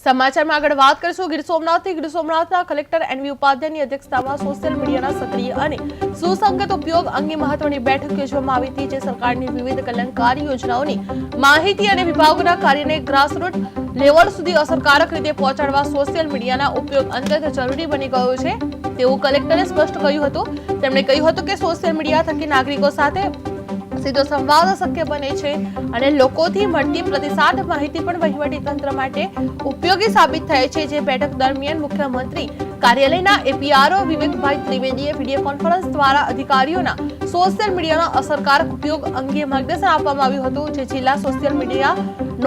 સમાચારમાં આગળ વાત કરીશું ગીર સોમનાથના કલેક્ટર એનવી ઉપાધ્યાયની અધ્યક્ષતામાં સોશિયલ મીડિયાના સક્રિય અને સુસંગત ઉપયોગ અંગે મહત્વની બેઠક યોજવામાં આવી હતી, જે સરકારની વિવિધ કલ્યાણકારી યોજનાઓની માહિતી અને વિભાગોના કાર્યને ગ્રાસરૂટ લેવલ સુધી અસરકારક રીતે પહોંચાડવા સોશિયલ મીડિયાના ઉપયોગ અત્યંત જરૂરી બની ગયો છે તેવું કલેક્ટરે સ્પષ્ટ કહ્યું હતું। તેમણે કહ્યું હતું કે સોશિયલ મીડિયા થકી નાગરિકો સાથે સીધો સંવાદ શક્ય બને છે અને લોકોથી મળતી પ્રતિસાદ માહિતી પણ વહીવટી તંત્ર માટે ઉપયોગી સાબિત થાય છે। જે બેઠક દરમિયાન મુખ્યમંત્રી કાર્યાલયના એપીઆરઓ વિવેકભાઈ ત્રિવેદીએ વિડીયો કોન્ફરન્સ દ્વારા અધિકારીઓના સોશિયલ મીડિયાના અસરકારક ઉપયોગ અંગે માર્ગદર્શન આપવામાં આવ્યું હતું, જે જિલ્લા સોશિયલ મીડિયા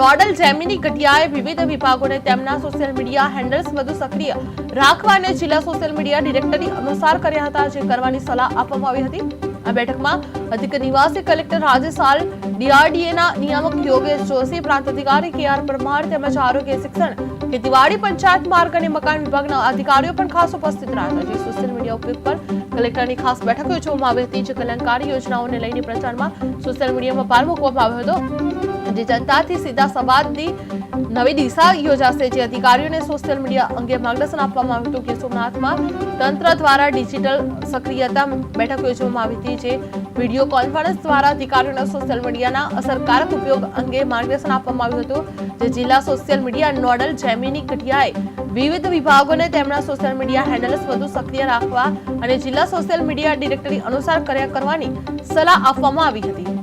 નોડલ જેમિની ગઢિયાએ વિવિધ વિભાગોને તેમના સોશિયલ મીડિયા હેન્ડલ્સ વધુ સક્રિય રાખવા અને જિલ્લા સોશિયલ મીડિયા ડિરેક્ટરી અનુસાર કર્યા હતા, જે કરવાની સલાહ આપવામાં આવી હતી। આ બેઠકમાં અધિક નિવાસી કલેક્ટર રાજેશ આર, ડીઆરડીએના નિયામક યોગેશ જોશી, પ્રાંત અધિકારી કેઆર પરમાર તેમજ આરોગ્ય, શિક્ષણ, ખેતીવાડી, પંચાયત માર્ગ અને મકાન વિભાગના અધિકારીઓ પણ ખાસ ઉપસ્થિત રહ્યા હતા। જે સોશિયલ મીડિયા ઉપયોગ પર કલેક્ટરની ખાસ બેઠક યોજવામાં આવી હતી, જે કલ્યાણકારી યોજનાઓને લઈને પ્રચારમાં સોશિયલ મીડિયામાં ભાર મૂકવામાં આવ્યો હતો, જે જનતાથી સીધા સંવાદની નવી દિશા યોજાશે। જે અધિકારીઓને સોશિયલ મીડિયા અંગે માર્ગદર્શન આપવામાં આવ્યું હતું। ગીર સોમનાથમાં તંત્ર દ્વારા ડિજિટલ સક્રિયતા બેઠક યોજવામાં આવી હતી, જે વિડીયો કોન્ફરન્સ દ્વારા અધિકારીઓને સોશિયલ મીડિયાના અસરકારક ઉપયોગ અંગે માર્ગદર્શન આપવામાં આવ્યું હતું, જે જિલ્લા સોશિયલ મીડિયા નોડલ જેમિની ગઢિયાએ વિવિધ વિભાગોને તેમના સોશિયલ મીડિયા હેન્ડલ્સ વધુ સક્રિય રાખવા અને જિલ્લા સોશિયલ મીડિયા ડિરેક્ટરી અનુસાર કરવાની સલાહ આપવામાં આવી હતી।